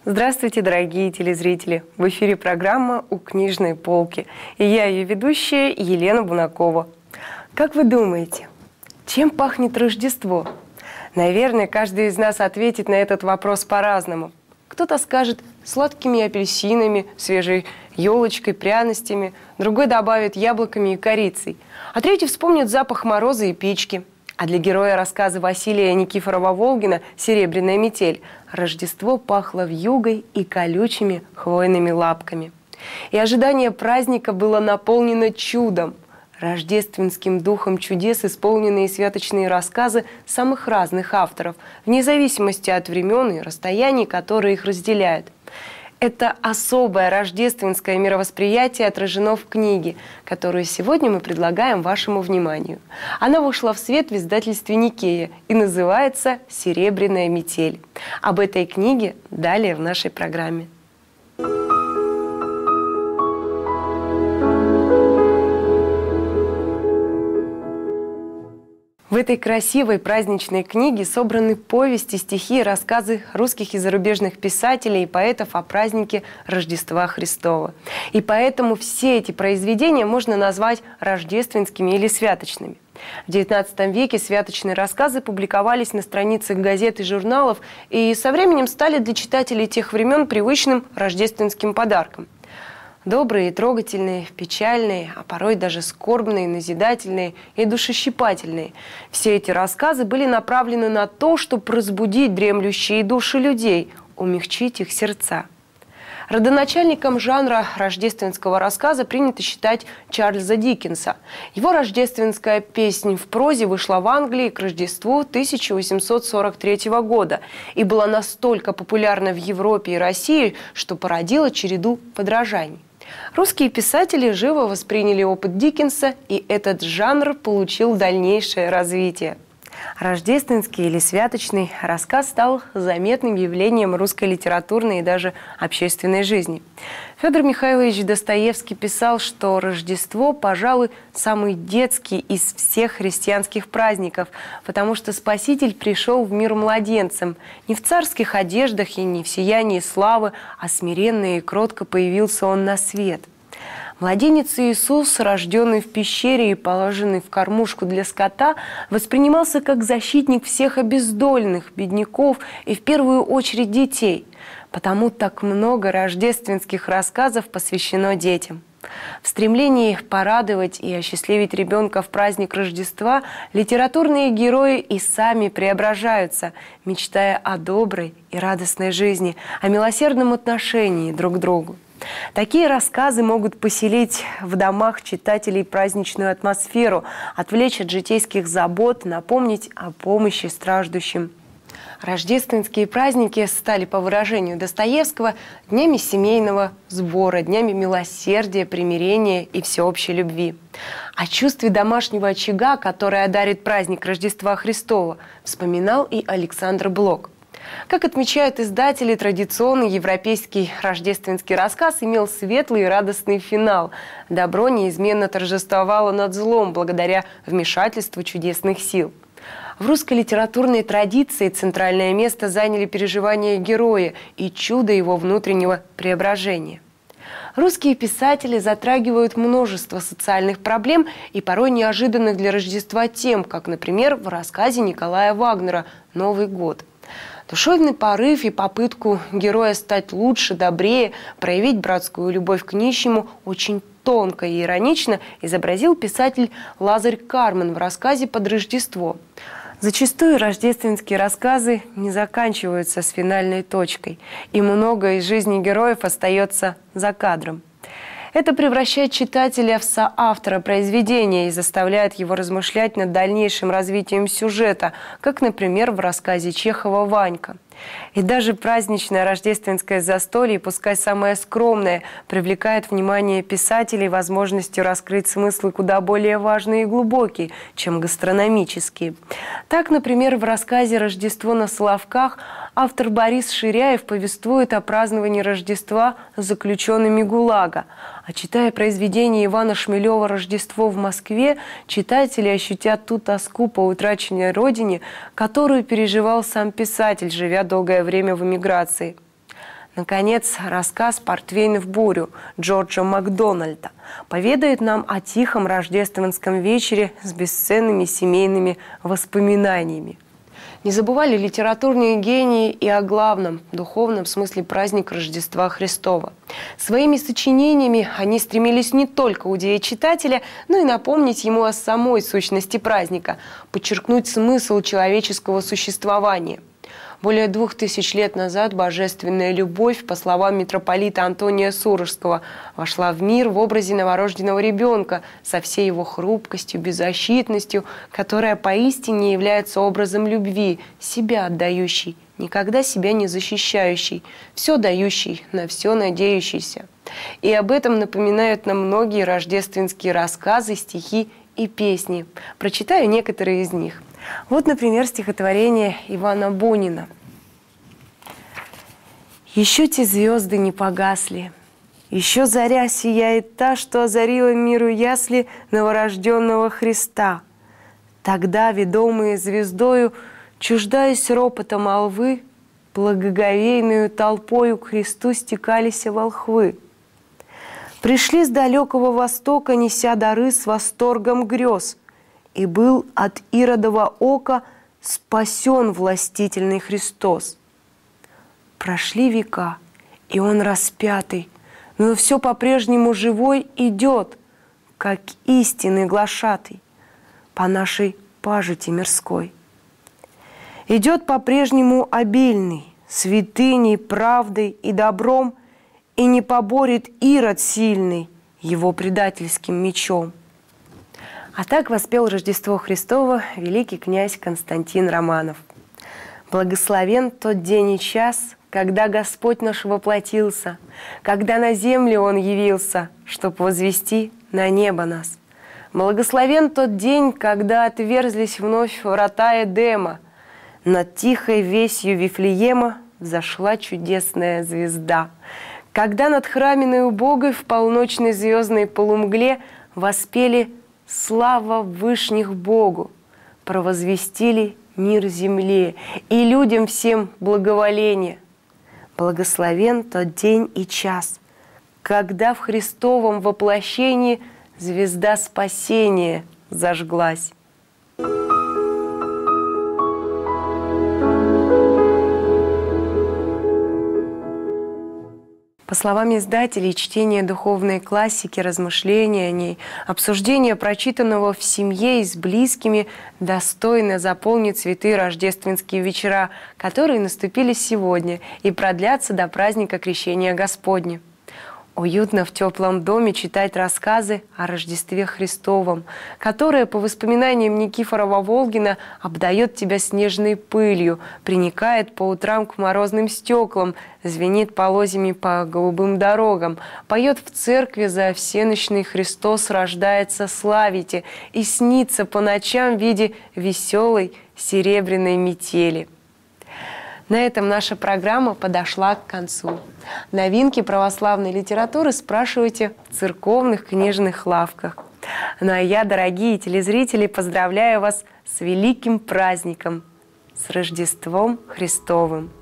Здравствуйте, дорогие телезрители! В эфире программа «У книжной полки». И я ее ведущая Елена Бунакова. Как вы думаете, чем пахнет Рождество? Наверное, каждый из нас ответит на этот вопрос по-разному. Кто-то скажет сладкими апельсинами, свежей елочкой, пряностями, другой добавит яблоками и корицей, а третий вспомнит запах мороза и печки. А для героя рассказа Василия Никифорова-Волгина «Серебряная метель» Рождество пахло вьюгой и колючими хвойными лапками. И ожидание праздника было наполнено чудом. Рождественским духом чудес исполненные святочные рассказы самых разных авторов, вне зависимости от времен и расстояний, которые их разделяют. Это особое рождественское мировосприятие отражено в книге, которую сегодня мы предлагаем вашему вниманию. Она вышла в свет в издательстве «Никея» и называется «Серебряная метель». Об этой книге далее в нашей программе. В этой красивой праздничной книге собраны повести, стихи и рассказы русских и зарубежных писателей и поэтов о празднике Рождества Христова. И поэтому все эти произведения можно назвать рождественскими или святочными. В XIX веке святочные рассказы публиковались на страницах газет и журналов и со временем стали для читателей тех времен привычным рождественским подарком. Добрые и трогательные, печальные, а порой даже скорбные, назидательные и душещипательные. Все эти рассказы были направлены на то, чтобы разбудить дремлющие души людей, умягчить их сердца. Родоначальником жанра рождественского рассказа принято считать Чарльза Диккенса. Его рождественская песнь в прозе вышла в Англии к Рождеству 1843 года и была настолько популярна в Европе и России, что породила череду подражаний. Русские писатели живо восприняли опыт Диккенса, и этот жанр получил дальнейшее развитие. Рождественский или святочный рассказ стал заметным явлением русской литературной и даже общественной жизни. Федор Михайлович Достоевский писал, что Рождество, пожалуй, самый детский из всех христианских праздников, потому что Спаситель пришел в мир младенцем. Не в царских одеждах и не в сиянии славы, а смиренно и кротко появился он на свет. Младенец Иисус, рожденный в пещере и положенный в кормушку для скота, воспринимался как защитник всех обездоленных, бедняков и в первую очередь детей. Потому так много рождественских рассказов посвящено детям. В стремлении порадовать и осчастливить ребенка в праздник Рождества литературные герои и сами преображаются, мечтая о доброй и радостной жизни, о милосердном отношении друг к другу. Такие рассказы могут поселить в домах читателей праздничную атмосферу, отвлечь от житейских забот, напомнить о помощи страждущим. Рождественские праздники стали, по выражению Достоевского, днями семейного сбора, днями милосердия, примирения и всеобщей любви. О чувстве домашнего очага, которое одарит праздник Рождества Христова, вспоминал и Александр Блок. Как отмечают издатели, традиционный европейский рождественский рассказ имел светлый и радостный финал. Добро неизменно торжествовало над злом благодаря вмешательству чудесных сил. В русской литературной традиции центральное место заняли переживания героя и чудо его внутреннего преображения. Русские писатели затрагивают множество социальных проблем и порой неожиданных для Рождества тем, как, например, в рассказе Николая Вагнера «Новый год». Душевный порыв и попытку героя стать лучше, добрее, проявить братскую любовь к нищему очень тонко и иронично изобразил писатель Лазарь Карман в рассказе «Под Рождество». Зачастую рождественские рассказы не заканчиваются с финальной точкой, и многое из жизни героев остается за кадром. Это превращает читателя в соавтора произведения и заставляет его размышлять над дальнейшим развитием сюжета, как, например, в рассказе Чехова «Ванька». И даже праздничное рождественское застолье, пускай самое скромное, привлекает внимание писателей возможностью раскрыть смыслы куда более важные и глубокие, чем гастрономические. Так, например, в рассказе «Рождество на Соловках» автор Борис Ширяев повествует о праздновании Рождества с заключенными ГУЛАГа. А читая произведение Ивана Шмелева «Рождество в Москве», читатели ощутят ту тоску по утраченной родине, которую переживал сам писатель, живя долгое время в эмиграции. Наконец, рассказ «Портвейн в бурю» Джорджа Макдональда поведает нам о тихом рождественском вечере с бесценными семейными воспоминаниями. Не забывали литературные гении и о главном, духовном смысле праздника Рождества Христова. Своими сочинениями они стремились не только удивить читателя, но и напомнить ему о самой сущности праздника, подчеркнуть смысл человеческого существования. Более 2000 лет назад божественная любовь, по словам митрополита Антония Сурожского, вошла в мир в образе новорожденного ребенка со всей его хрупкостью, беззащитностью, которая поистине является образом любви, себя отдающей, никогда себя не защищающей, все дающей, на все надеющейся. И об этом напоминают нам многие рождественские рассказы, стихи и песни. Прочитаю некоторые из них. Вот, например, стихотворение Ивана Бунина. «Еще те звезды не погасли, еще заря сияет та, что озарила миру ясли новорожденного Христа. Тогда, ведомые звездою, чуждаясь ропота молвы, благоговейную толпою к Христу стекались волхвы. Пришли с далекого востока, неся дары с восторгом грез, и был от иродова ока спасен властительный Христос. Прошли века, и Он распятый, но все по-прежнему живой идет, как истинный глашатый по нашей пажити мирской. Идет по-прежнему обильный, святыней, правдой и добром, и не поборет Ирод сильный его предательским мечом». А так воспел Рождество Христово великий князь Константин Романов. «Благословен тот день и час, когда Господь наш воплотился, когда на землю Он явился, чтоб возвести на небо нас. Благословен тот день, когда отверзлись вновь врата Эдема, над тихой весью Вифлеема взошла чудесная звезда, когда над храминой убогой в полночной звездной полумгле воспели слава вышних Богу, провозвестили мир земле и людям всем благоволение. Благословен тот день и час, когда в Христовом воплощении звезда спасения зажглась». По словам издателей, чтение духовной классики, размышления о ней, обсуждение прочитанного в семье и с близкими достойно заполнит святые рождественские вечера, которые наступили сегодня и продлятся до праздника Крещения Господня. Уютно в теплом доме читать рассказы о Рождестве Христовом, которое, по воспоминаниям Никифорова Волгина, обдает тебя снежной пылью, приникает по утрам к морозным стеклам, звенит полозьями по голубым дорогам, поет в церкви за всенощный Христос рождается, славите, и снится по ночам в виде веселой серебряной метели. На этом наша программа подошла к концу. Новинки православной литературы спрашивайте в церковных книжных лавках. Ну а я, дорогие телезрители, поздравляю вас с великим праздником, с Рождеством Христовым!